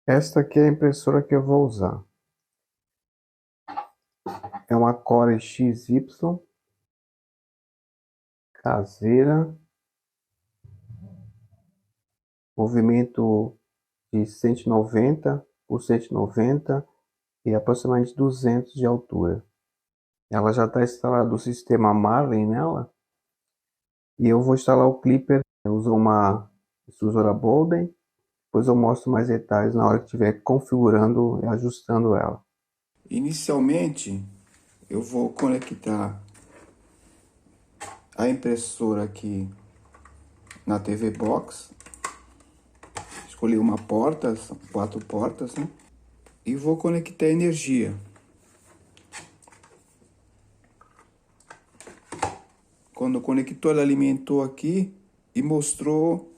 Esta aqui é a impressora que eu vou usar. É uma Core XY caseira, movimento de 190 por 190 e aproximadamente 200 de altura. Ela já está instalado o sistema Marlin nela e eu vou instalar o Clipper. Eu uso uma extrusora Bolden, depois eu mostro mais detalhes na hora que estiver configurando e ajustando ela. Inicialmente, eu vou conectar a impressora aqui na TV Box. Escolhi uma porta, são 4 portas, né? E vou conectar a energia. Quando conectou, ela alimentou aqui e mostrou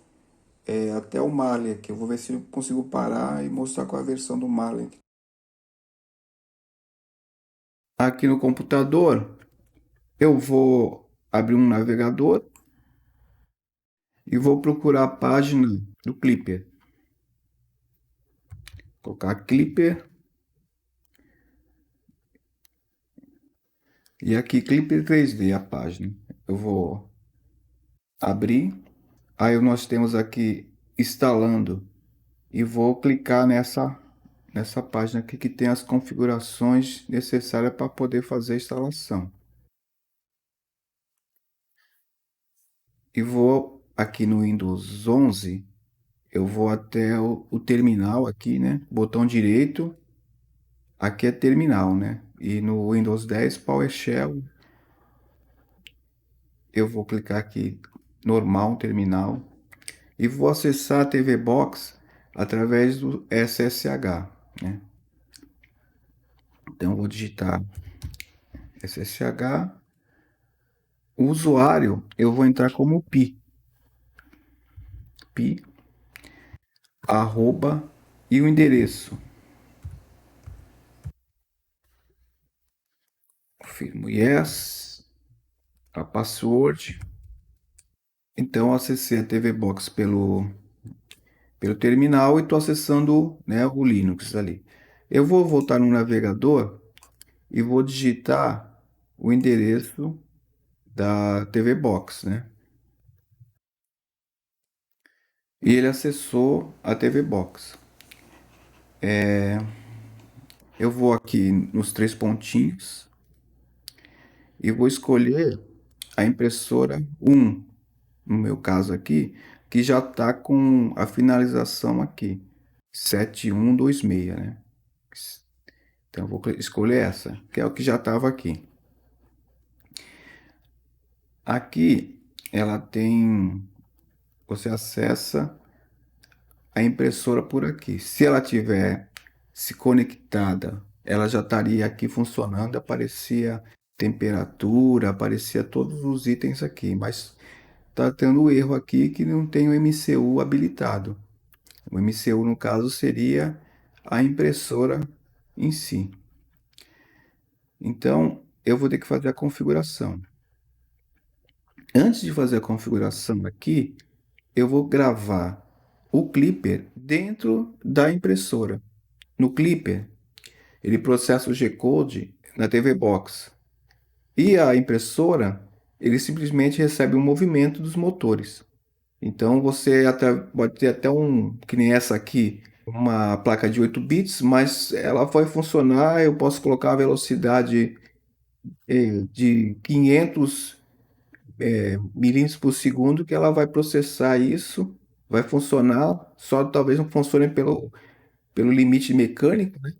até o Marlin aqui. Eu vou ver se eu consigo parar e mostrar qual é a versão do Marlin. Aqui no computador, eu vou abrir um navegador e vou procurar a página do Clipper. Colocar Clipper e aqui Clipper 3D, a página. Eu vou abrir. Aí nós temos aqui instalando e vou clicar nessa página aqui que tem as configurações necessárias para poder fazer a instalação. E vou aqui no Windows 11, eu vou até o terminal aqui, né? Botão direito, aqui é terminal, né? E no Windows 10 PowerShell, eu vou clicar aqui normal, terminal, e vou acessar a TV Box através do SSH, né? Então eu vou digitar SSH. O usuário eu vou entrar como pi, arroba e o endereço. Confirmo yes, a password. Então eu acessei a TV Box pelo terminal e estou acessando, né, o Linux ali. Eu vou voltar no navegador e vou digitar o endereço da TV Box, né? E ele acessou a TV Box. Eu vou aqui nos 3 pontinhos e vou escolher a impressora 1, no meu caso aqui, que já está com a finalização aqui, 7126, né? Então eu vou escolher essa, que é o que já estava aqui. Aqui ela tem, você acessa a impressora por aqui. Se ela tiver se conectada, ela já estaria aqui funcionando, aparecia temperatura, aparecia todos os itens aqui, mas está tendo erro aqui que não tem o MCU habilitado. O MCU, no caso, seria a impressora em si. Então, eu vou ter que fazer a configuração. Antes de fazer a configuração aqui, eu vou gravar o Clipper dentro da impressora. No Clipper, ele processa o G-Code na TV Box. E a impressora, ele simplesmente recebe um movimento dos motores. Então você até, pode ter até que nem essa aqui, uma placa de 8 bits, mas ela vai funcionar, eu posso colocar a velocidade de 500 milímetros por segundo que ela vai processar isso, vai funcionar, só talvez não funcione pelo limite mecânico, né?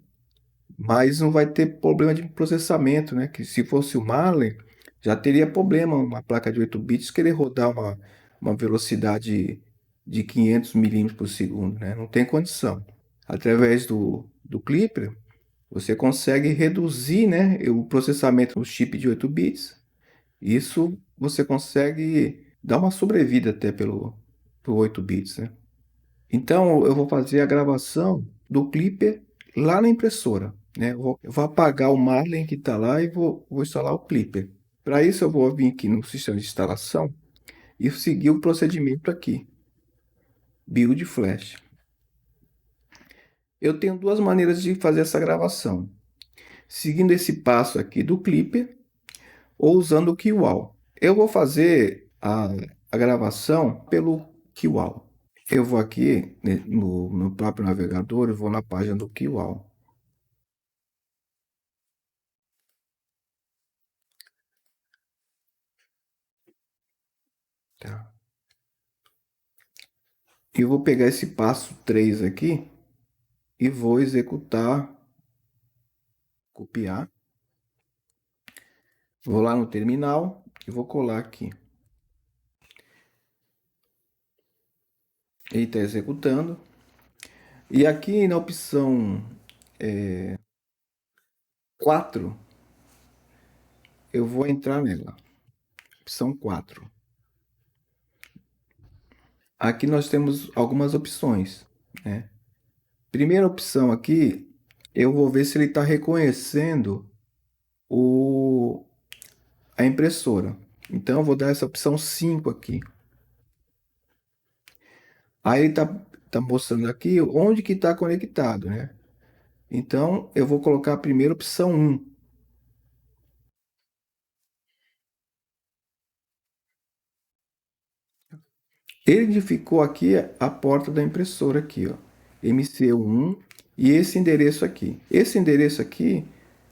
Mas não vai ter problema de processamento, né? Que se fosse o Marlin, já teria problema uma placa de 8 bits querer rodar uma velocidade de 500 milímetros por segundo, né? Não tem condição. Através do Clipper, você consegue reduzir, né, o processamento do chip de 8 bits. Isso você consegue dar uma sobrevida até pelo 8 bits, né? Então eu vou fazer a gravação do Clipper lá na impressora, né? Eu vou apagar o Marlin que está lá e vou instalar o Clipper. Para isso eu vou vir aqui no sistema de instalação e seguir o procedimento aqui, Build Flash. eu tenho duas maneiras de fazer essa gravação. Seguindo esse passo aqui do Clipper ou usando o Kiwall. Eu vou fazer a gravação pelo Kiwall. Eu vou aqui no próprio navegador, eu vou na página do Kiwall. Tá. Eu vou pegar esse passo 3 aqui e vou executar, copiar. Vou lá no terminal e vou colar aqui. Ele está executando. E aqui na opção 4, eu vou entrar nela. Opção 4. Aqui nós temos algumas opções, né? Primeira opção aqui, eu vou ver se ele está reconhecendo a impressora. Então eu vou dar essa opção 5 aqui. Aí ele tá mostrando aqui onde que está conectado, né? Então eu vou colocar a primeira opção 1. Ele identificou aqui a porta da impressora aqui, ó, MCU1 e esse endereço aqui. Esse endereço aqui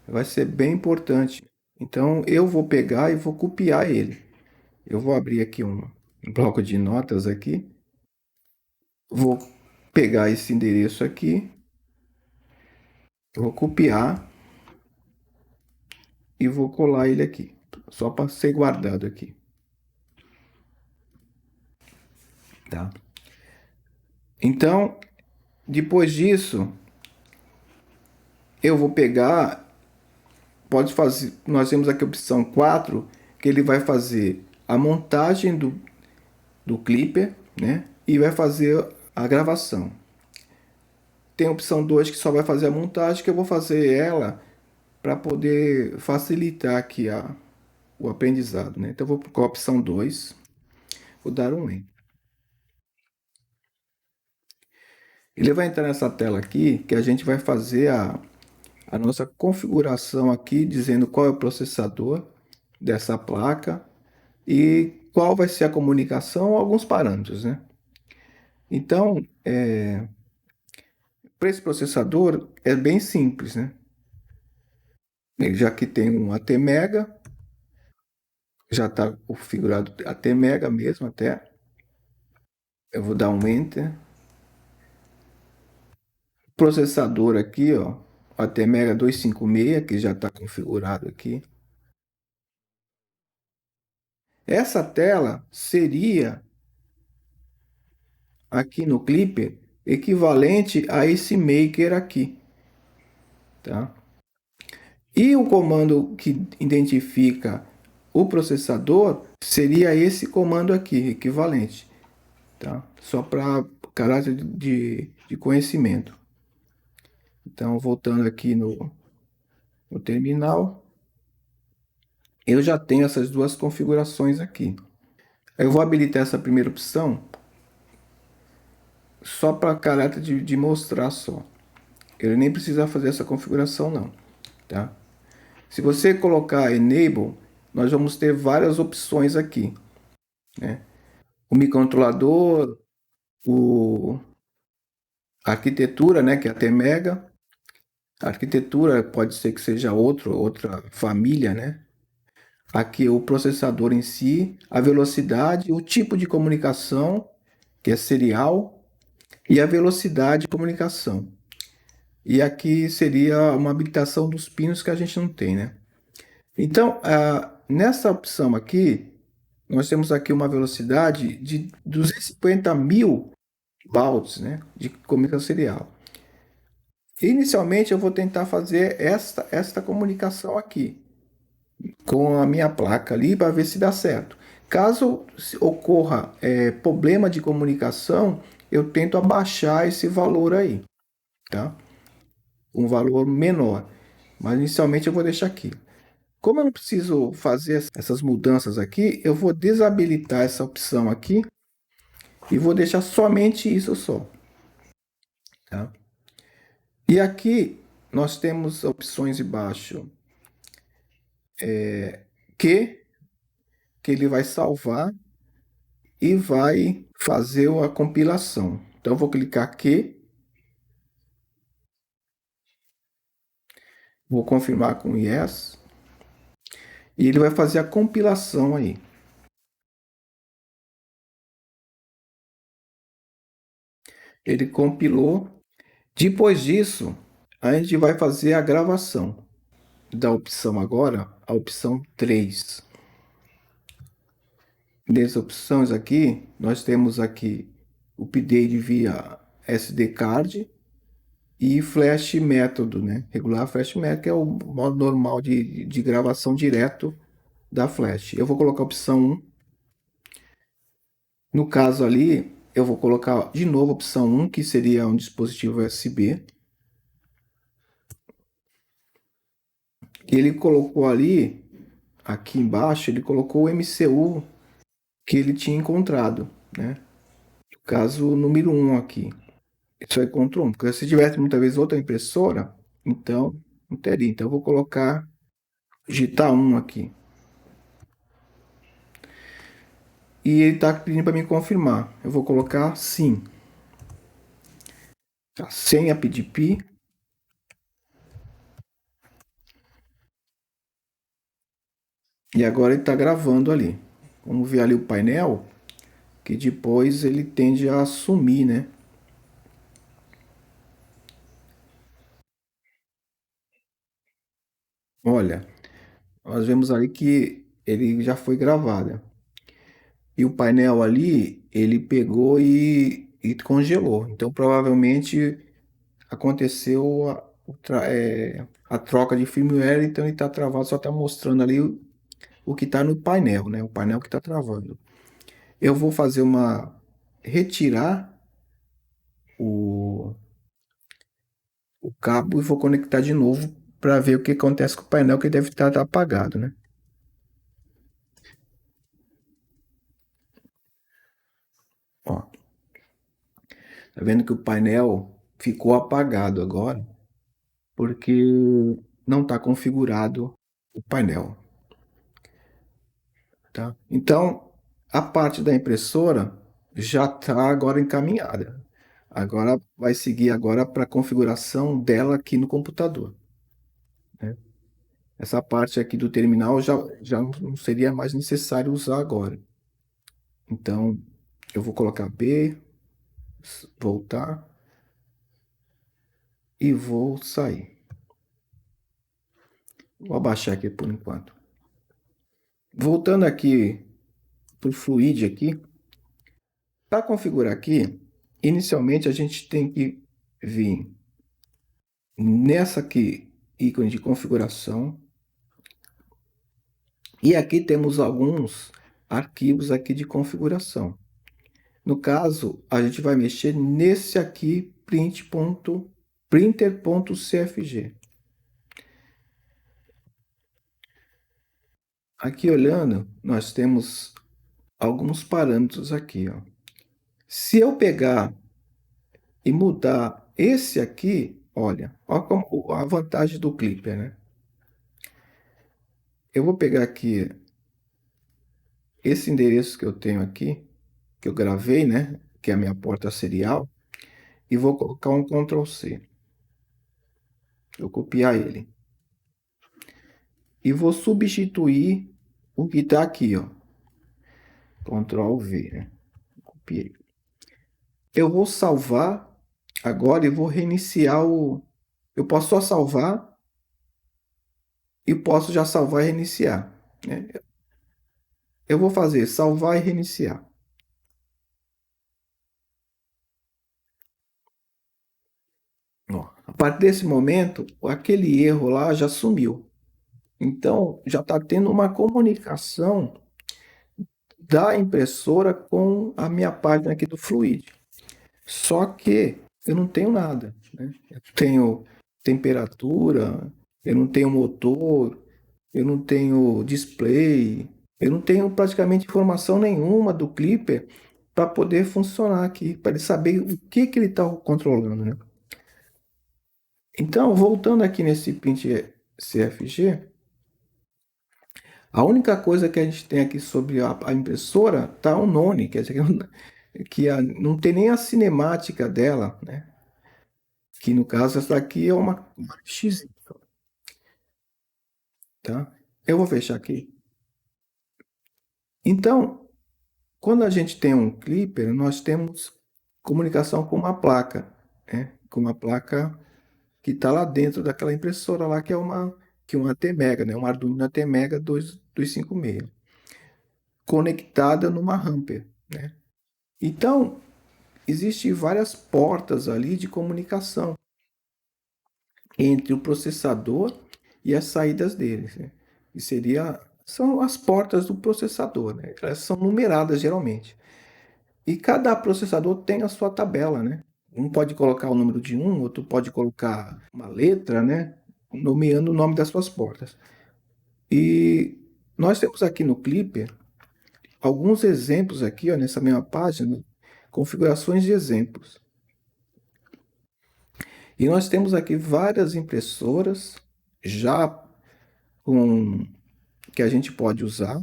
vai ser bem importante. Então eu vou pegar e vou copiar ele. Eu vou abrir aqui um bloco de notas aqui. Vou pegar esse endereço aqui. Vou copiar e vou colar ele aqui, só para ser guardado aqui. Tá? Então, depois disso, eu vou pegar, pode fazer, nós temos aqui a opção 4, que ele vai fazer a montagem do clipper, né? E vai fazer a gravação. Tem a opção 2 que só vai fazer a montagem, que eu vou fazer ela para poder facilitar aqui o aprendizado, né? Então eu vou com a opção 2, vou dar um Enter. Ele vai entrar nessa tela aqui, que a gente vai fazer a nossa configuração aqui, dizendo qual é o processador dessa placa e qual vai ser a comunicação, alguns parâmetros, né? Então, para esse processador é bem simples, né? Já que tem um ATmega, já está configurado ATmega mesmo até. Eu vou dar um Enter. Processador aqui, ó, ATmega 256, que já está configurado aqui. Essa tela seria, aqui no Clipper, equivalente a esse maker aqui, tá? E o comando que identifica o processador seria esse comando aqui, equivalente, tá? Só para caráter de conhecimento. Então, voltando aqui no terminal, eu já tenho essas duas configurações aqui. Eu vou habilitar essa primeira opção só para caráter de mostrar só. Ele nem precisa fazer essa configuração não, tá? Se você colocar Enable, nós vamos ter várias opções aqui, né? O microcontrolador, a arquitetura, né, que é a ATmega. A arquitetura pode ser que seja outra família, né? Aqui o processador em si, a velocidade, o tipo de comunicação, que é serial, e a velocidade de comunicação. E aqui seria uma habilitação dos pinos que a gente não tem, né? Então, nessa opção aqui, nós temos aqui uma velocidade de 250 mil bauts, né, de comunicação serial. Inicialmente, eu vou tentar fazer esta comunicação aqui com a minha placa ali para ver se dá certo. Caso ocorra problema de comunicação, eu tento abaixar esse valor aí, tá? Um valor menor. Mas inicialmente eu vou deixar aqui. Como eu não preciso fazer essas mudanças aqui, eu vou desabilitar essa opção aqui e vou deixar somente isso só. Tá? E aqui nós temos opções embaixo que ele vai salvar e vai fazer a compilação. Então eu vou clicar aqui, vou confirmar com yes, e ele vai fazer a compilação aí. Ele compilou. Depois disso, a gente vai fazer a gravação da opção agora, a opção 3. Nessas opções aqui, nós temos aqui o update via SD card e flash método, né? Regular flash método, que é o modo normal de gravação direto da flash. Eu vou colocar a opção 1. No caso ali, eu vou colocar de novo a opção 1, que seria um dispositivo USB. Ele colocou ali, aqui embaixo, ele colocou o MCU que ele tinha encontrado, né? Caso número 1 aqui. Isso é encontrou 1, porque se tivesse muitas vezes outra impressora, então não teria. Então eu vou colocar, digitar 1 aqui. E ele está pedindo para me confirmar. Eu vou colocar sim. A senha PDP. E agora ele está gravando ali. Vamos ver ali o painel, que depois ele tende a sumir, né? Olha, nós vemos ali que ele já foi gravado. E o painel ali, ele pegou e congelou. Então provavelmente aconteceu a troca de firmware, então ele está travado, só está mostrando ali o que está no painel, né? O painel que está travando. Eu vou fazer retirar o, o cabo e vou conectar de novo para ver o que acontece com o painel, que deve estar apagado, né? Ó, tá vendo que o painel ficou apagado agora, porque não está configurado o painel, tá? Então, a parte da impressora já está agora encaminhada. Agora vai seguir agora para a configuração dela aqui no computador, né? Essa parte aqui do terminal já não seria mais necessário usar agora. Então, eu vou colocar B, voltar e vou sair. Vou abaixar aqui por enquanto. Voltando aqui para o Fluid aqui, para configurar aqui, inicialmente a gente tem que vir nessa aqui, ícone de configuração, e aqui temos alguns arquivos aqui de configuração. No caso, a gente vai mexer nesse aqui, printer.cfg. Aqui olhando, nós temos alguns parâmetros aqui, ó. Se eu pegar e mudar esse aqui, olha a vantagem do Clipper, né? Eu vou pegar aqui esse endereço que eu tenho aqui, que eu gravei, né? Que é a minha porta serial, e vou colocar um Ctrl C. Eu copiar ele. E vou substituir o que está aqui, ó. Ctrl V, né? Copiei. Eu vou salvar agora e vou reiniciar o. Eu posso só salvar e posso já salvar e reiniciar, né? Eu vou fazer salvar e reiniciar. Ó, a partir desse momento, aquele erro lá já sumiu. Então, já está tendo uma comunicação da impressora com a minha página aqui do Fluid. Só que eu não tenho nada, né? Eu tenho temperatura, eu não tenho motor, eu não tenho display, eu não tenho praticamente informação nenhuma do Clipper para poder funcionar aqui, para ele saber o que ele está controlando, né? Então, voltando aqui nesse print CFG, a única coisa que a gente tem aqui sobre a impressora tá o nome, quer dizer não tem nem a cinemática dela, né? Que no caso essa aqui é uma X, tá? Eu vou fechar aqui. Então, quando a gente tem um clipper, nós temos comunicação com uma placa, né? Com uma placa que está lá dentro daquela impressora lá, que é uma ATmega, né? Um Arduino ATmega 256, conectada numa Ampere, né? Então, existem várias portas ali de comunicação entre o processador e as saídas dele, né? E são as portas do processador, né? Elas são numeradas geralmente. E cada processador tem a sua tabela, né? Um pode colocar o número de um, outro pode colocar uma letra, né? Nomeando o nome das suas portas. E nós temos aqui no Clipper alguns exemplos aqui, ó, nessa mesma página, configurações de exemplos. E nós temos aqui várias impressoras já com que a gente pode usar,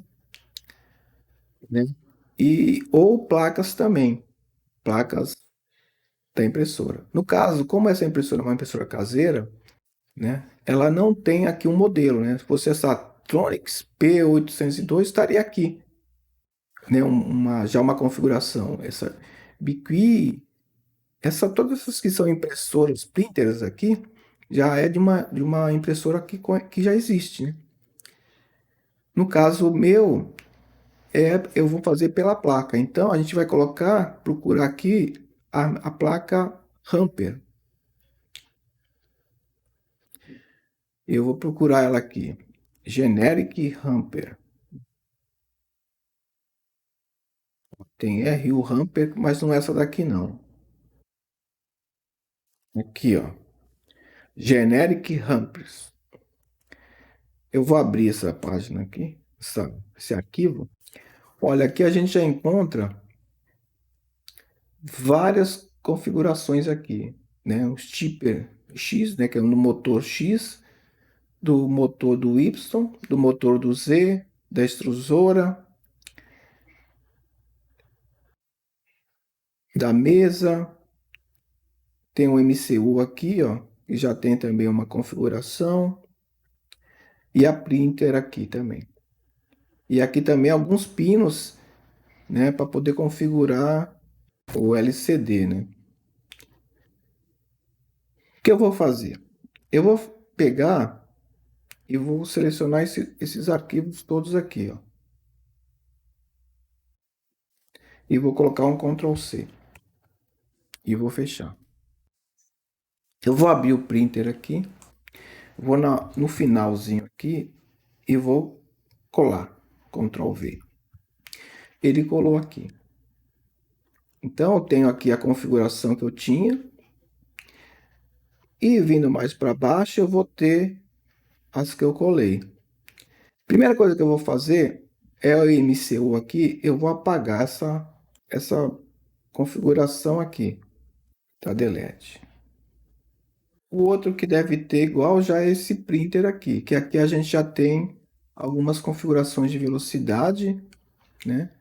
né? E ou placas também, placas da impressora. No caso, como essa impressora é uma impressora caseira, né? Ela não tem aqui um modelo, né? Se fosse essa Tronics P802 estaria aqui, né? Já uma configuração. Essa BQ, todas essas que são impressoras, printers aqui, já é de uma impressora que já existe, né? No caso meu, eu vou fazer pela placa. Então a gente vai procurar aqui a placa Ampere. Eu vou procurar ela aqui. Generic Ampere. Tem RU Ampere, mas não é essa daqui não. Aqui, ó. Generic Ampere. Eu vou abrir essa página aqui, esse arquivo. Olha, aqui a gente já encontra várias configurações aqui, né? O chipper X, né, que é no motor X, do motor do Y, do motor do Z, da extrusora, da mesa. Tem um MCU aqui, ó, que já tem também uma configuração. E a printer aqui também. E aqui também alguns pinos, né, para poder configurar o LCD, né? O que eu vou fazer? Eu vou pegar e vou selecionar esses arquivos todos aqui, ó. E vou colocar um Ctrl C. E vou fechar. Eu vou abrir o printer aqui. Vou no finalzinho aqui e vou colar. Ctrl V. Ele colou aqui. Então eu tenho aqui a configuração que eu tinha. E vindo mais para baixo eu vou ter as que eu colei. Primeira coisa que eu vou fazer é o MCU aqui, eu vou apagar essa configuração aqui, tá? Delete. O outro que deve ter igual já é esse printer aqui, que aqui a gente já tem algumas configurações de velocidade, né?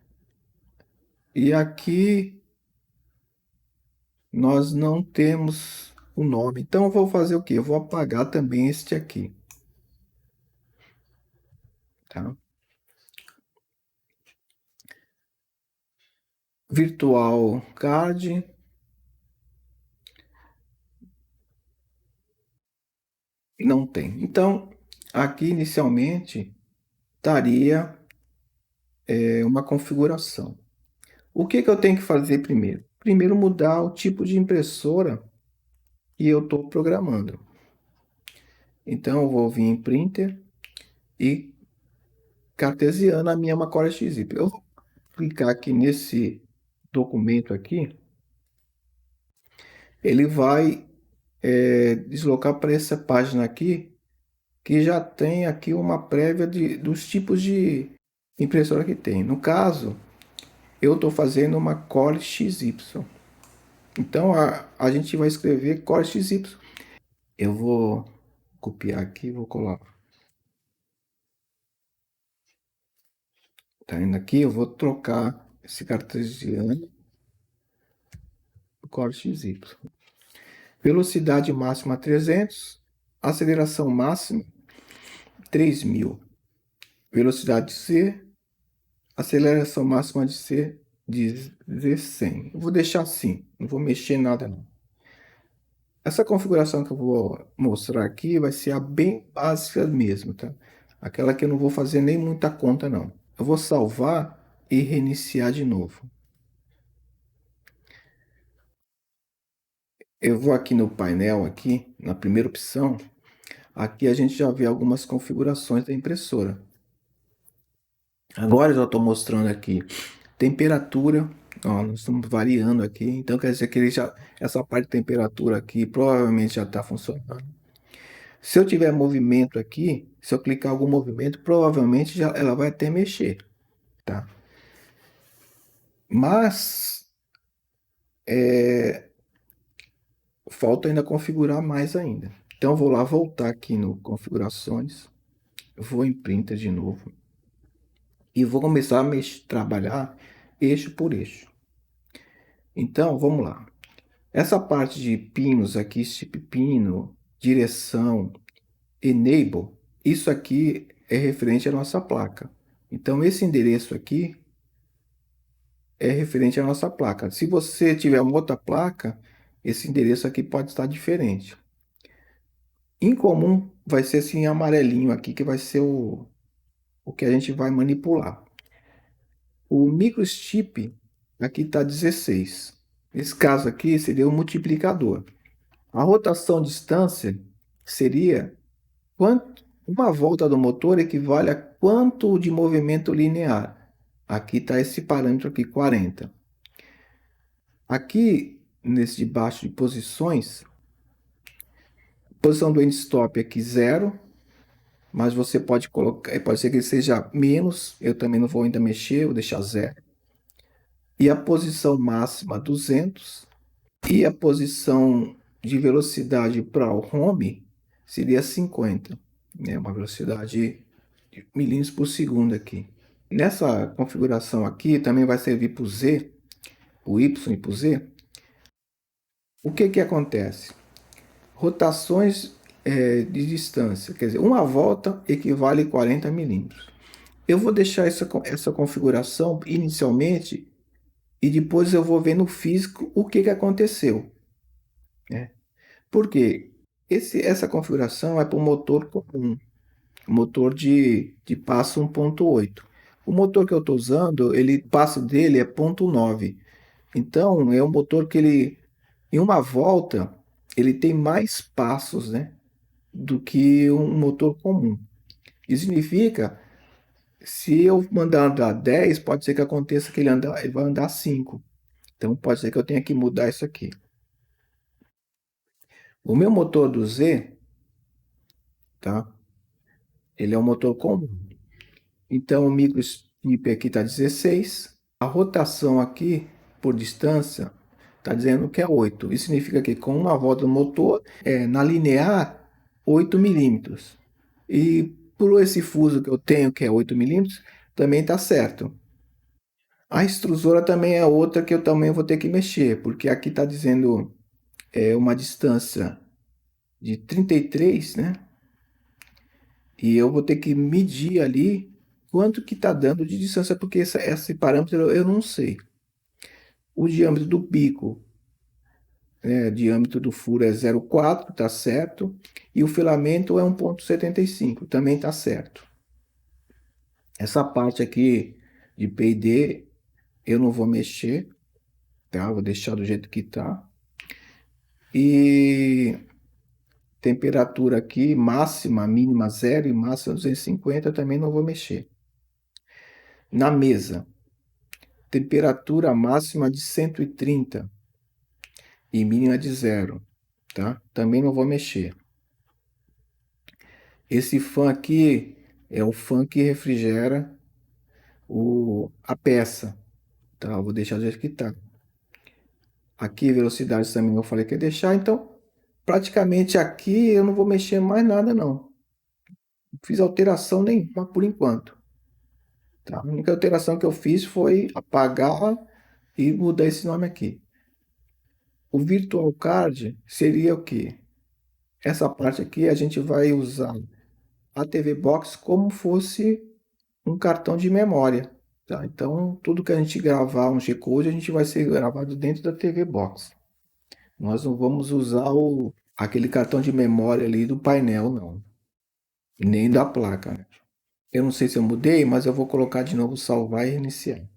E aqui nós não temos o nome. Então eu vou fazer o que? Eu vou apagar também este aqui, tá? Virtual Card. Não tem. Então, aqui inicialmente estaria uma configuração. O que eu tenho que fazer primeiro? Primeiro mudar o tipo de impressora que eu estou programando. Então, eu vou vir em Printer e cartesiana, a minha é uma Core XY. Eu vou clicar aqui nesse documento aqui, ele vai deslocar para essa página aqui, que já tem aqui uma prévia dos tipos de impressora que tem. No caso, eu estou fazendo uma Core XY. Então a gente vai escrever Core XY. Eu vou copiar aqui e vou colar. Tá indo aqui? Eu vou trocar esse cartesiano por corte Y. Velocidade máxima 300, aceleração máxima 3.000. Velocidade C, aceleração máxima de C de 100. Eu vou deixar assim, não vou mexer em nada não. Essa configuração que eu vou mostrar aqui vai ser a bem básica mesmo, tá? Aquela que eu não vou fazer nem muita conta não. Eu vou salvar e reiniciar de novo. Eu vou aqui no painel, aqui, na primeira opção. Aqui a gente já vê algumas configurações da impressora. Agora eu já estou mostrando aqui temperatura. Ó, nós estamos variando aqui. Então quer dizer que essa parte de temperatura aqui provavelmente já está funcionando. Se eu tiver movimento aqui, se eu clicar em algum movimento, provavelmente ela vai até mexer, tá? Mas falta ainda configurar mais ainda. Então eu vou lá voltar aqui no configurações, vou em printer de novo e vou começar a trabalhar eixo por eixo. Então vamos lá. Essa parte de pinos aqui, chip pino, direção, enable, isso aqui é referente à nossa placa. Então esse endereço aqui é referente à nossa placa. Se você tiver uma outra placa, esse endereço aqui pode estar diferente. Em comum vai ser assim amarelinho aqui, que vai ser o que a gente vai manipular. O microchip aqui está 16. Nesse caso aqui seria o multiplicador. A rotação distância seria uma volta do motor equivale a quanto de movimento linear. Aqui está esse parâmetro aqui, 40. Aqui, nesse de baixo de posições, posição do end stop aqui 0, mas você pode colocar, pode ser que ele seja menos, eu também não vou ainda mexer, vou deixar 0. E a posição máxima 200 e a posição de velocidade para o home seria 50, né? Uma velocidade de milímetros por segundo aqui. Nessa configuração aqui também vai servir para o Z, o Y e para o Z. O que que acontece? Rotações de distância, quer dizer, uma volta equivale a 40 milímetros. Eu vou deixar essa configuração inicialmente e depois eu vou ver no físico o que que aconteceu, né? Porque essa configuração é para o motor comum, motor de passo 1.8. O motor que eu estou usando, ele passo dele é 0.9. Então é um motor que ele, em uma volta, ele tem mais passos, né, do que um motor comum. Isso significa, se eu mandar andar 10, pode ser que aconteça que ele vai andar 5. Então pode ser que eu tenha que mudar isso aqui. O meu motor do Z, tá? Ele é um motor comum. Então o microchip aqui está 16. A rotação aqui por distância está dizendo que é 8. Isso significa que com uma volta do motor, na linear, 8 milímetros. E por esse fuso que eu tenho, que é 8 milímetros, também está certo. A extrusora também é outra que eu também vou ter que mexer, porque aqui está dizendo uma distância de 33, né? E eu vou ter que medir ali quanto que está dando de distância, porque esse parâmetro eu não sei. O diâmetro do bico, diâmetro do furo é 0,4, tá certo. E o filamento é 1,75, também tá certo. Essa parte aqui de P&D eu não vou mexer, tá? Vou deixar do jeito que tá. E temperatura aqui, máxima, mínima 0 e máxima 250, também não vou mexer. Na mesa, temperatura máxima de 130 e mínima de 0, tá? Também não vou mexer. Esse fã aqui é o fã que refrigera a peça, tá? Eu vou deixar do jeito que tá. Aqui, velocidade também eu falei que ia deixar, então praticamente aqui eu não vou mexer mais nada não. Não fiz alteração nenhuma por enquanto. Tá? A única alteração que eu fiz foi apagar e mudar esse nome aqui. O Virtual Card seria o quê? Essa parte aqui a gente vai usar a TV Box como fosse um cartão de memória. Tá? Então, tudo que a gente gravar um G-Code, a gente vai ser gravado dentro da TV Box. Nós não vamos usar aquele cartão de memória ali do painel, não. Nem da placa, né? Eu não sei se eu mudei, mas eu vou colocar de novo salvar e iniciar.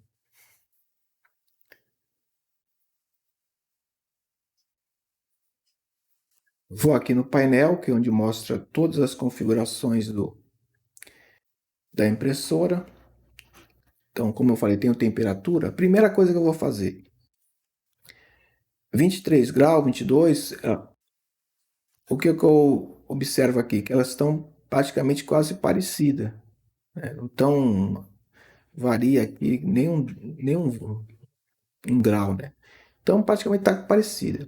Vou aqui no painel, que é onde mostra todas as configurações da impressora. Então, como eu falei, tem temperatura. Primeira coisa que eu vou fazer, 23 graus, 22, o que eu observo aqui? Que elas estão praticamente quase parecidas. Né? Então, varia aqui nem um grau, né? Então, praticamente está parecida.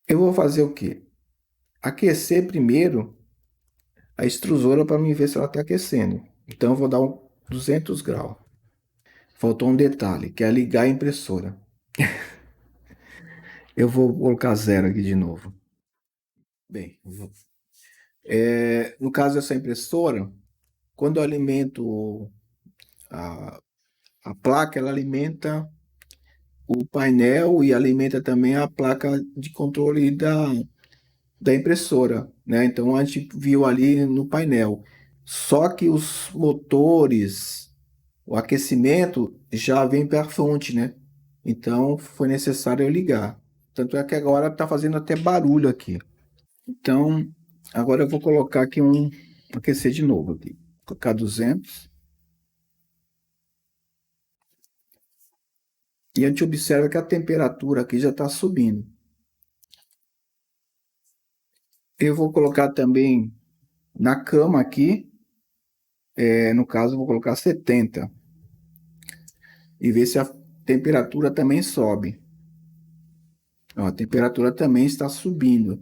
Eu vou fazer o quê? Aquecer primeiro a extrusora para mim ver se ela está aquecendo. Então, eu vou dar 200 graus. Faltou um detalhe, que é ligar a impressora. Eu vou colocar zero aqui de novo. Bem, no caso dessa impressora, quando eu alimento a, a placa, ela alimenta o painel e alimenta também a placa de controle da impressora, né? Então a gente viu ali no painel. Só que os motores, o aquecimento já vem para a fonte, né? Então foi necessário eu ligar. Tanto é que agora está fazendo até barulho aqui. Então agora eu vou colocar aqui aquecer de novo aqui. Vou colocar 200. E a gente observa que a temperatura aqui já está subindo. Eu vou colocar também na cama aqui, no caso, eu vou colocar 70 e ver se a temperatura também sobe. Ó, a temperatura também está subindo.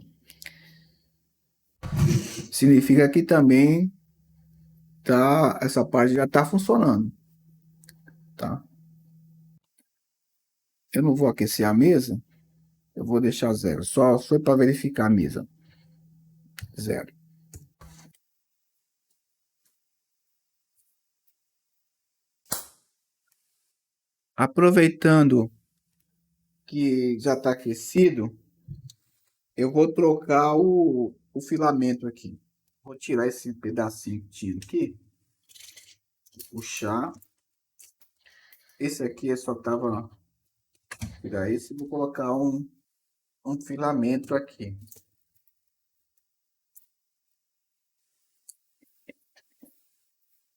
Significa que também essa parte já está funcionando, tá? Eu não vou aquecer a mesa, eu vou deixar zero. Só foi para verificar a mesa. Zero. Aproveitando que já está aquecido, eu vou trocar o filamento aqui. Vou tirar esse pedacinho que tiro aqui, puxar. Esse aqui só tava. Tirar esse e vou colocar um filamento aqui.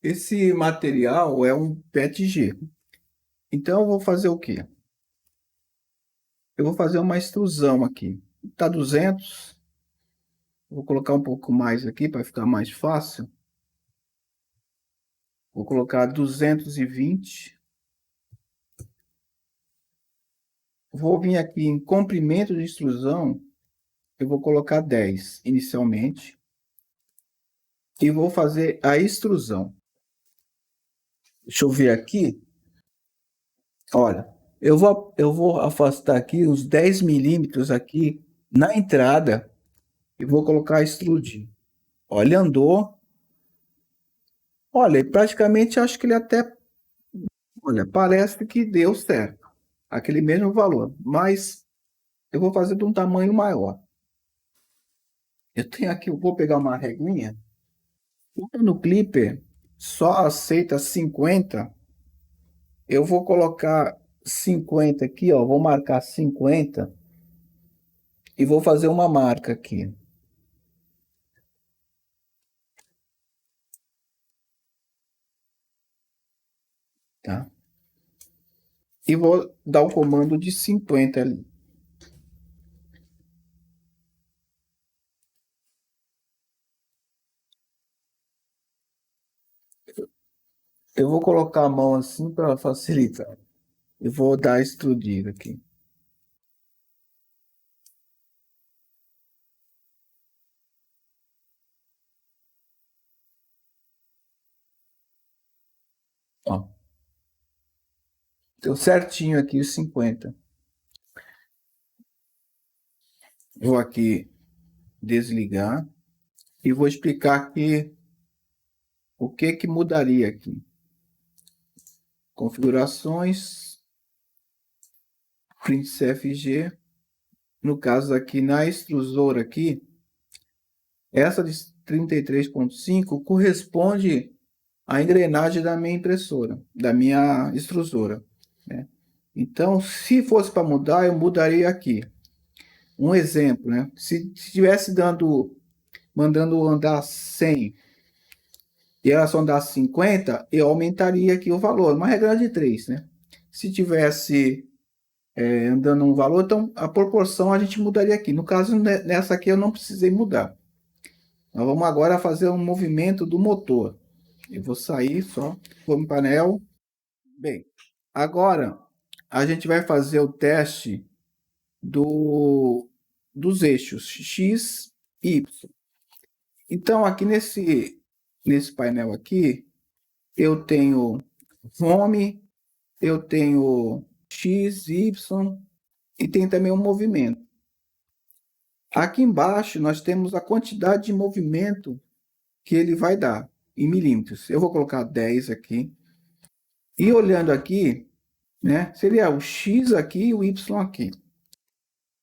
Esse material é um PETG. Então eu vou fazer o quê? Eu vou fazer uma extrusão aqui. Tá 200. Vou colocar um pouco mais aqui para ficar mais fácil. Vou colocar 220. Vou vir aqui em comprimento de extrusão. Eu vou colocar 10 inicialmente. E vou fazer a extrusão. Deixa eu ver aqui. Olha, eu vou afastar aqui uns 10 milímetros aqui na entrada e vou colocar extrudir. Olha, andou. Olha, e praticamente acho que ele até, olha, parece que deu certo. Aquele mesmo valor, mas eu vou fazer de um tamanho maior. Eu tenho aqui, eu vou pegar uma reguinha. No clipper só aceita 50. Eu vou colocar 50 aqui, ó, vou marcar 50 e vou fazer uma marca aqui. Tá? E vou dar o comando de 50 ali. Eu vou colocar a mão assim para facilitar. Eu vou dar extrudir aqui. Ó, deu certinho aqui os 50. Vou aqui desligar e vou explicar aqui o que mudaria aqui. Configurações, print CFG. No caso aqui na extrusora aqui, essa de 33.5 corresponde à engrenagem da minha impressora, da minha extrusora, né? Então, se fosse para mudar, eu mudaria aqui. Um exemplo, né? Se estivesse mandando andar 100 e ela só andasse 50, eu aumentaria aqui o valor, uma regra de 3, né? Se tivesse andando um valor, então a proporção a gente mudaria aqui. No caso, nessa aqui eu não precisei mudar. Nós vamos agora fazer um movimento do motor. Eu vou sair só, vou no painel. Bem, agora a gente vai fazer o teste dos eixos X e Y. Então, aqui nesse painel aqui, eu tenho home, eu tenho X, Y e tem também um movimento. Aqui embaixo nós temos a quantidade de movimento que ele vai dar em milímetros. Eu vou colocar 10 aqui. E olhando aqui, né, seria o X aqui e o Y aqui.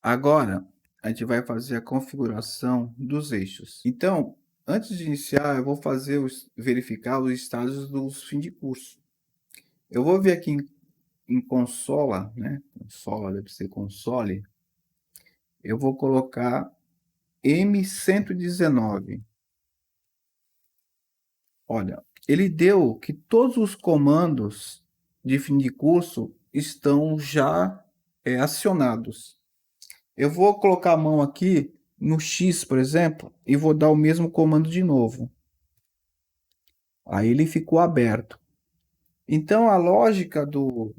Agora, a gente vai fazer a configuração dos eixos. Então, antes de iniciar, eu vou verificar os estados dos fim de curso. Eu vou vir aqui em consola, né? Consola deve ser console. Eu vou colocar M119. Olha, ele deu que todos os comandos de fim de curso estão já acionados. Eu vou colocar a mão aqui no X, por exemplo, e vou dar o mesmo comando de novo. Aí ele ficou aberto. Então a lógica do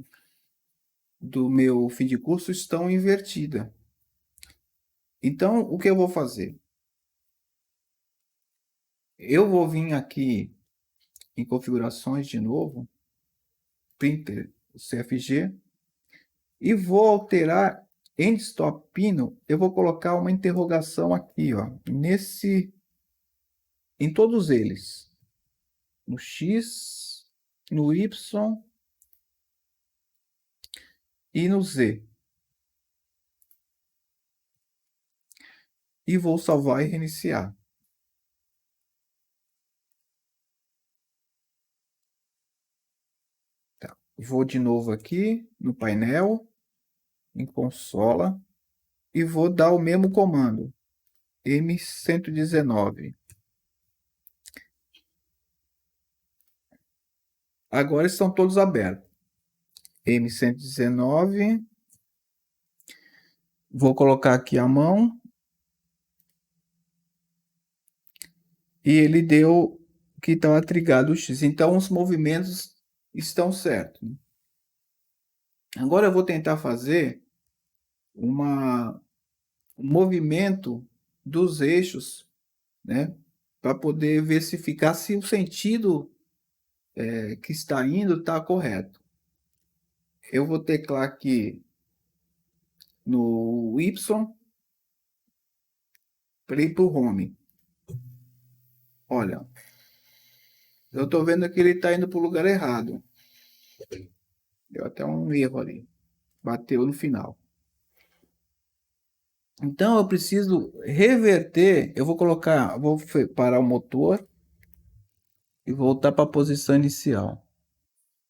meu fim de curso estão invertida. Então o que eu vou fazer? Eu vou vir aqui em configurações de novo, printer CFG, e vou alterar em stop pino. Eu vou colocar uma interrogação aqui, ó, em todos eles, no X, no Y e no Z. E vou salvar e reiniciar. Tá. Vou de novo aqui no painel, em consola, e vou dar o mesmo comando, M119. Agora estão todos abertos. M119. Vou colocar aqui a mão. E ele deu que estava trigado o X. Então, os movimentos estão certos. Agora eu vou tentar fazer um movimento dos eixos, né? Para poder verificar se o sentido que está indo está correto. Eu vou teclar aqui no Y para ir para o Home. Olha, eu estou vendo que ele está indo para o lugar errado. Deu até um erro ali. Bateu no final. Então eu preciso reverter. Eu vou parar o motor e voltar para a posição inicial.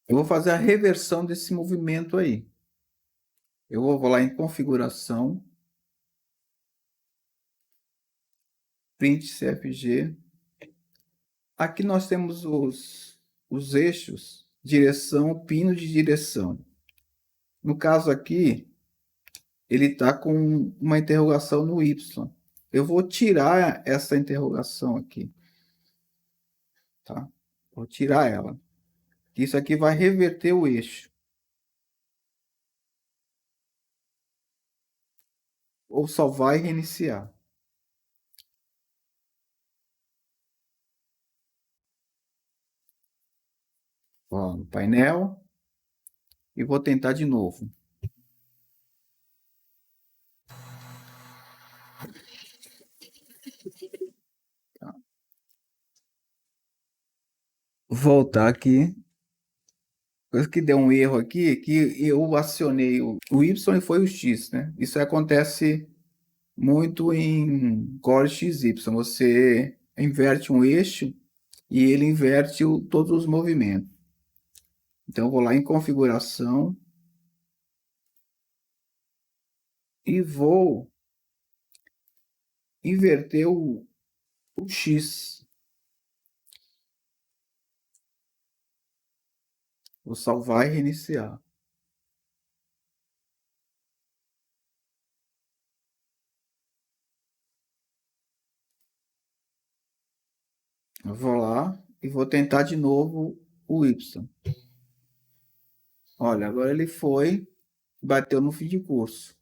Eu vou fazer a reversão desse movimento aí. Eu vou lá em configuração, print CFG. Aqui nós temos os eixos, direção, pino de direção. No caso aqui, ele está com uma interrogação no Y. Eu vou tirar essa interrogação aqui. Tá? Vou tirar ela. Isso aqui vai reverter o eixo. Ou salvar e reiniciar. Ó, no painel. E vou tentar de novo. Tá. Voltar aqui. Coisa que deu um erro aqui, é que eu acionei o Y e foi o X, né? Isso acontece muito em Core XY. Você inverte um eixo e ele inverte todos os movimentos. Então, eu vou lá em configuração e vou inverter o X. Vou salvar e reiniciar. Eu vou lá e vou tentar de novo o Y. Olha, agora ele foi, bateu no fim de curso.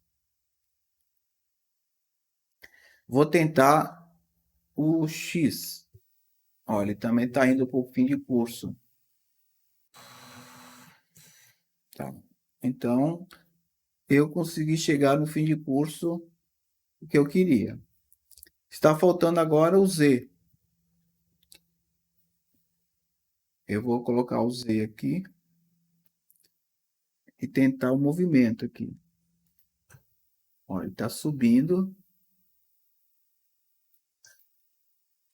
Vou tentar o X. Olha, ele também está indo para o fim de curso. Tá. Então, eu consegui chegar no fim de curso que eu queria. Está faltando agora o Z. Eu vou colocar o Z aqui e tentar o movimento aqui. Olha, ele está subindo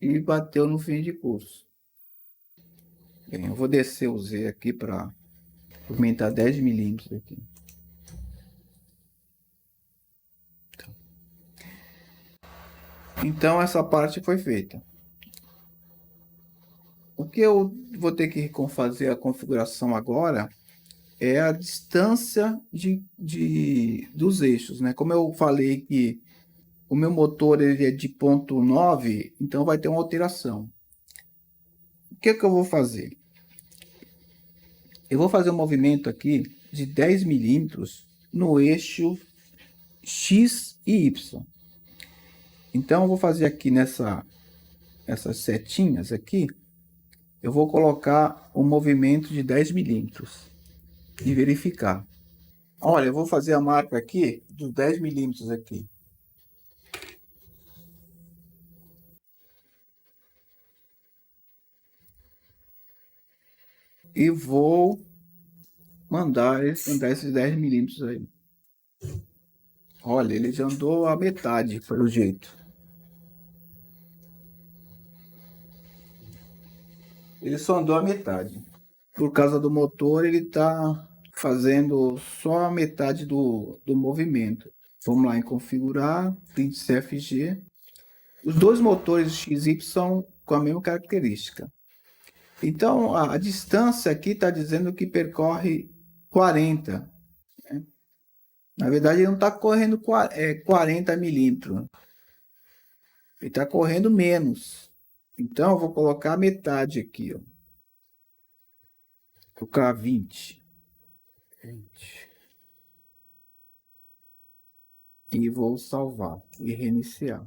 e bateu no fim de curso. Bem, eu vou descer o Z aqui para aumentar 10 milímetros aqui. Então, essa parte foi feita. O que eu vou ter que fazer a configuração agora é a distância dos eixos, né? Como eu falei que o meu motor ele é de 0,9, então vai ter uma alteração. O que é que eu vou fazer? Eu vou fazer um movimento aqui de 10 milímetros no eixo X e Y. Então, eu vou fazer aqui essas setinhas aqui, eu vou colocar um movimento de 10 milímetros e verificar. Olha, eu vou fazer a marca aqui dos 10 milímetros aqui. E vou mandar andar esses 10 milímetros aí. Olha, ele já andou a metade, pelo jeito. Ele só andou a metade. Por causa do motor, ele está fazendo só a metade do movimento. Vamos lá em configurar, print CFG. Os dois motores XY são com a mesma característica. Então, a distância aqui está dizendo que percorre 40. Né? Na verdade, ele não está correndo 40 milímetros. Ele está correndo menos. Então, eu vou colocar a metade aqui. Ó. Vou colocar 20. 20. E vou salvar e reiniciar.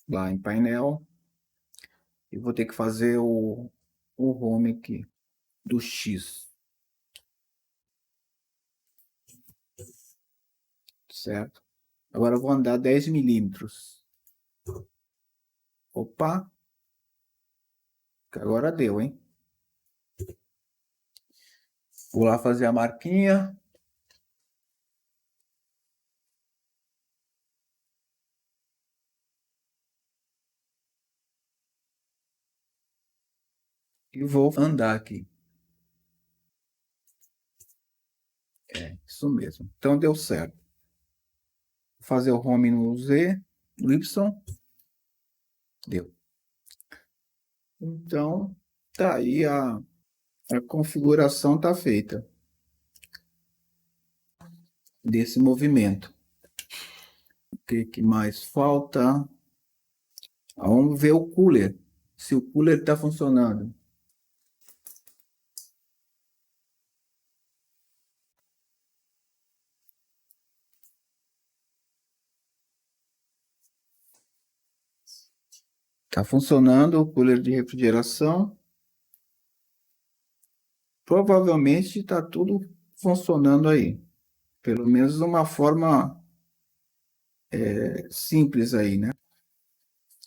Lá em painel. E vou ter que fazer o home aqui do X. Certo? Agora eu vou andar 10 milímetros. Opa! Agora deu, hein? Vou lá fazer a marquinha. E vou andar aqui. É, isso mesmo. Então deu certo. Vou fazer o home no Z, no Y. Deu. Então, tá aí a configuração tá feita desse movimento. O que mais falta? Vamos ver o cooler. Se o cooler está funcionando. Tá funcionando o cooler de refrigeração. Provavelmente está tudo funcionando aí. Pelo menos de uma forma simples aí, né?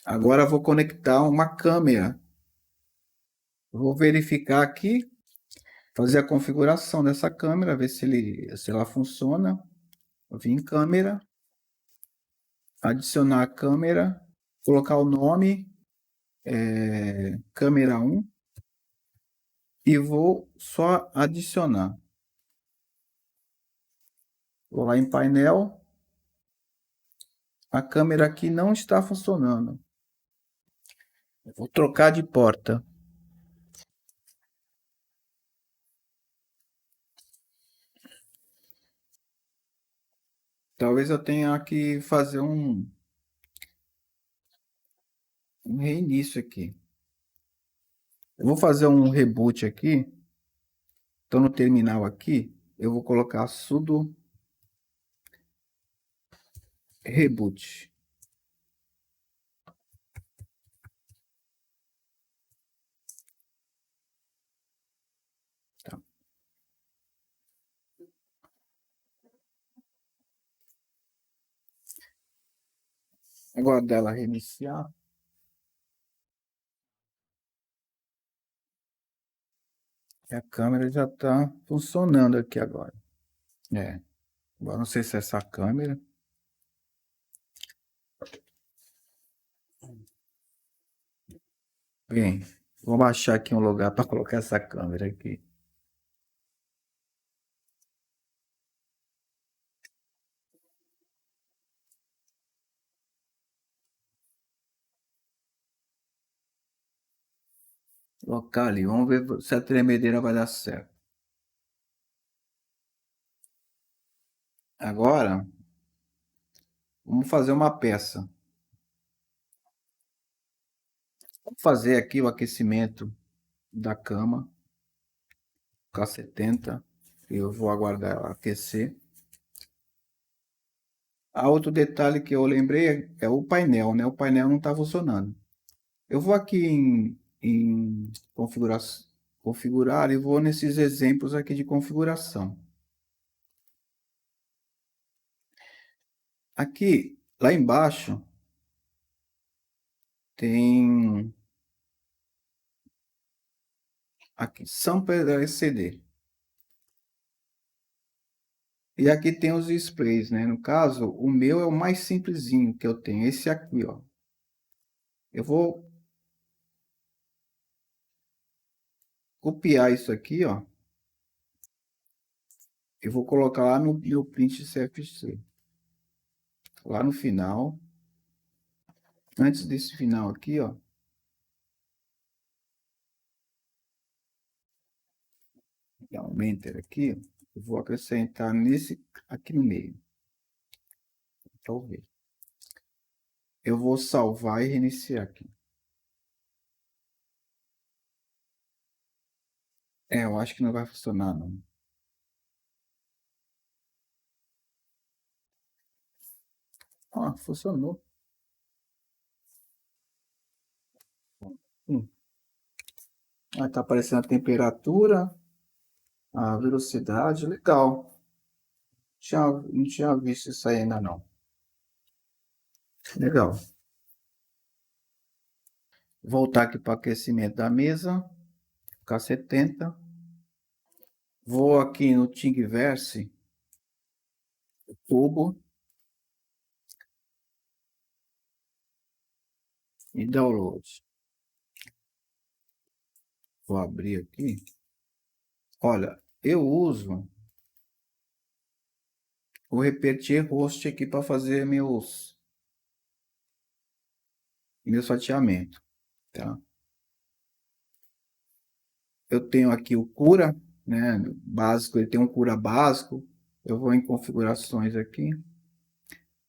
Agora vou conectar uma câmera. Vou verificar aqui, fazer a configuração dessa câmera, ver se ela funciona. Vou vir em câmera, adicionar a câmera, colocar o nome, câmera 1, e vou só adicionar. Vou lá em painel, a câmera aqui não está funcionando. Vou trocar de porta. Talvez eu tenha que fazer um reinício aqui. Eu vou fazer um reboot aqui. Então, no terminal aqui, eu vou colocar sudo reboot. Tá. Agora dela reiniciar. E a câmera já está funcionando aqui agora. Agora não sei se é essa câmera. Bem, vou baixar aqui um lugar para colocar essa câmera aqui. Colocar ali, vamos ver se a tremedeira vai dar certo. Agora, vamos fazer uma peça. Vamos fazer aqui o aquecimento da cama. K70. Eu vou aguardar ela aquecer. Outro detalhe que eu lembrei é o painel, né? O painel não está funcionando. Eu vou aqui em configurar e vou nesses exemplos aqui de configuração. Aqui, lá embaixo, tem aqui, Sampler LCD. E aqui tem os displays, né? No caso, o meu é o mais simplesinho que eu tenho, esse aqui, ó. Eu vou copiar isso aqui, ó. Eu vou colocar lá no meu print CFC. Lá no final. Antes desse final aqui, ó. Dar um enter aqui. Eu vou acrescentar nesse aqui no meio. Talvez. Eu vou salvar e reiniciar aqui. Eu acho que não vai funcionar, não. Funcionou. Tá aparecendo a temperatura, a velocidade, legal. Não tinha visto isso aí ainda não. Legal. Voltar aqui para aquecimento da mesa. K70. Vou aqui no Thingiverse. Cubo. E download. Vou abrir aqui. Olha, eu uso o Repetir Host aqui para fazer meu fatiamento, tá? Eu tenho aqui o cura, né? Básico, ele tem um cura básico. Eu vou em configurações aqui.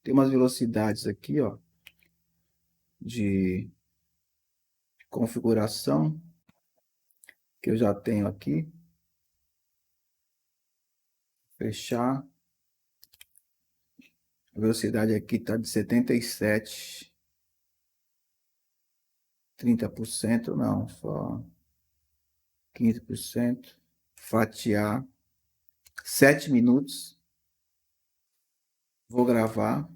Tem umas velocidades aqui, ó, de configuração que eu já tenho aqui. Fechar. A velocidade aqui está de 77. 30% não, só 15%. Fatiar 7 minutos. Vou gravar.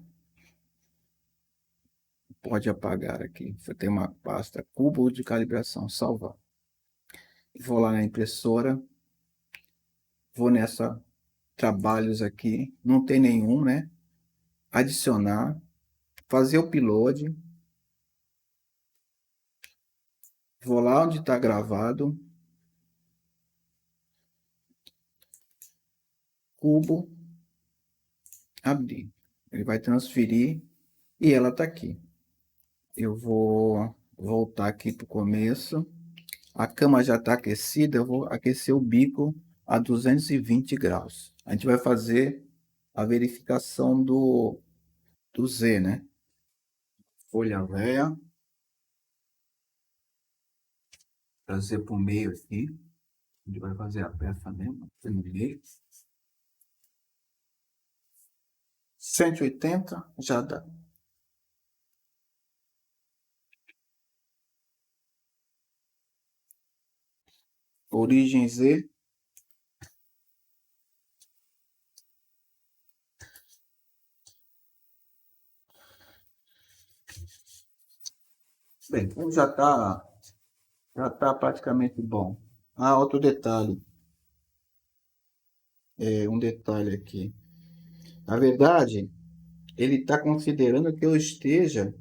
Pode apagar aqui. Tem uma pasta cubo de calibração, salvar. Vou lá na impressora. Vou nessa trabalhos aqui. Não tem nenhum, né? Adicionar. Fazer o upload. Vou lá onde está gravado. Cubo. Abrir. Ele vai transferir e ela está aqui. Eu vou voltar aqui para o começo. A cama já está aquecida, eu vou aquecer o bico a 220 graus. A gente vai fazer a verificação do Z, né? Folha véia. Trazer para o meio aqui. A gente vai fazer a peça mesmo, no meio. 180 já dá. Origem Z. Bem, então já tá praticamente bom. Ah, outro detalhe. Um detalhe aqui. Na verdade, ele está considerando que eu esteja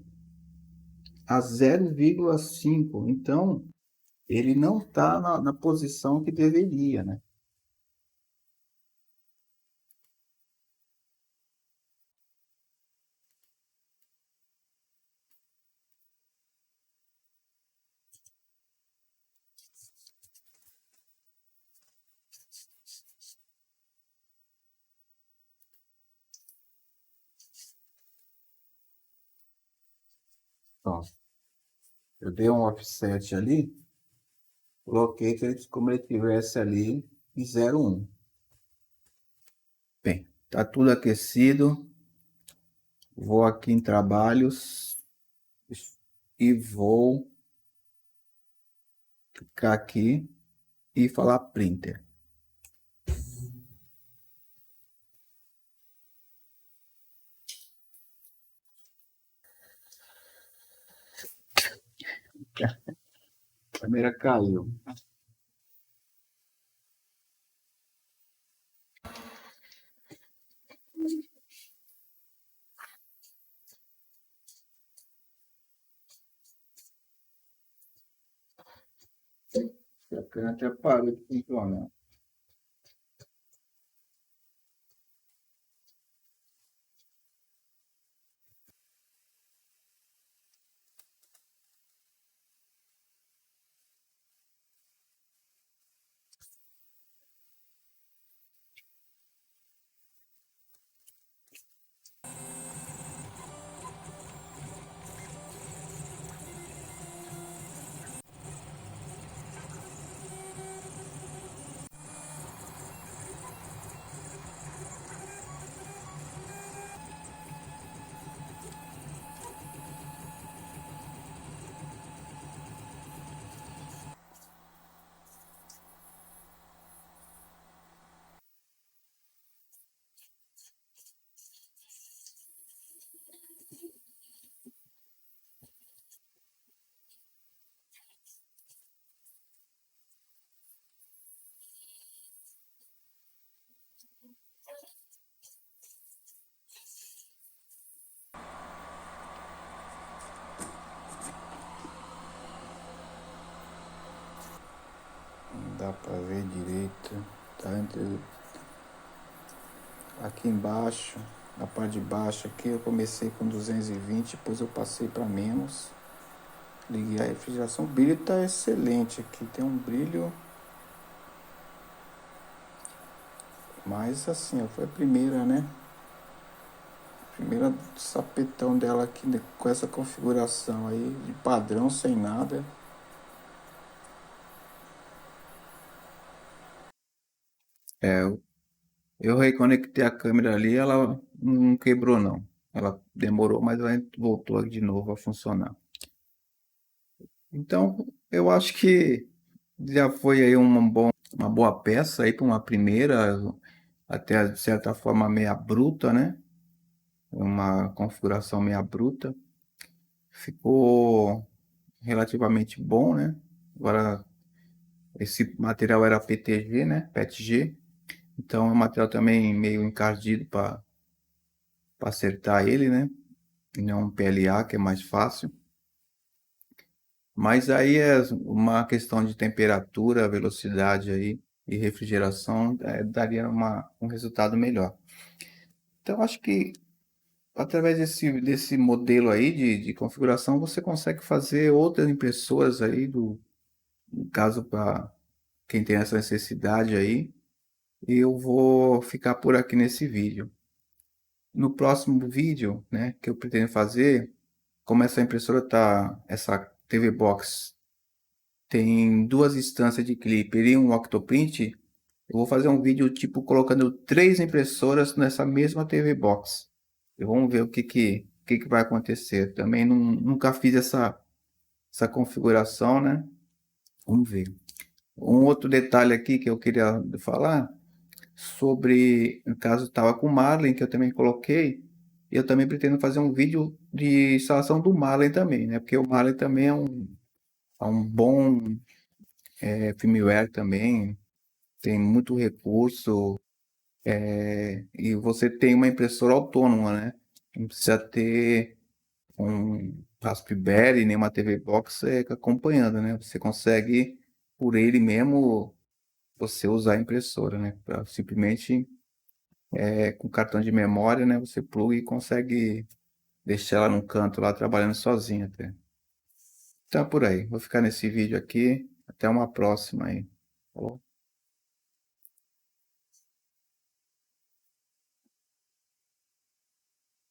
a 0,5. Então, ele não está na posição que deveria, né? Ó, eu dei um offset ali, coloquei como ele tivesse ali em 0,1. Bem, tá tudo aquecido. Vou aqui em trabalhos e vou clicar aqui e falar printer. A câmera caiu. A câmera até parou de funcionar. Não dá para ver direito. Tá aqui embaixo, na parte de baixo aqui, eu comecei com 220, depois eu passei para menos. Liguei a refrigeração. O brilho tá excelente aqui. Tem um brilho. Mas assim, foi a primeira, né? Primeira sapetão dela aqui, né? Com essa configuração aí de padrão, sem nada. Eu reconectei a câmera ali, ela não quebrou não. Ela demorou, mas ela voltou de novo a funcionar. Então, eu acho que já foi aí uma boa peça aí para uma primeira, até de certa forma meia bruta, né? Uma configuração meia bruta. Ficou relativamente bom, né? Agora, esse material era PTG, né? PETG. Então, é um material também meio encardido para acertar ele, né? E não um PLA, que é mais fácil. Mas aí é uma questão de temperatura, velocidade aí e refrigeração, daria um resultado melhor. Então, acho que através desse modelo aí de configuração, você consegue fazer outras impressoras aí, no caso para quem tem essa necessidade aí. E eu vou ficar por aqui nesse vídeo. No próximo vídeo, né, que eu pretendo fazer, como essa impressora tá, essa TV Box tem duas instâncias de Clipper e um Octoprint, eu vou fazer um vídeo tipo colocando três impressoras nessa mesma TV Box. E vamos ver o que vai acontecer. Também nunca fiz essa configuração, né? Vamos ver. Um outro detalhe aqui que eu queria falar sobre, no caso, estava com o Marlin, que eu também coloquei. E eu também pretendo fazer um vídeo de instalação do Marlin também, né? Porque o Marlin também é um bom firmware também, tem muito recurso, e você tem uma impressora autônoma, né? Não precisa ter um Raspberry nem uma TV Box acompanhando, né? Você consegue, por ele mesmo, você usar a impressora, né? Simplesmente com cartão de memória, né? Você pluga e consegue deixar ela num canto lá trabalhando sozinha até. Então é por aí. Vou ficar nesse vídeo aqui. Até uma próxima aí. Falou?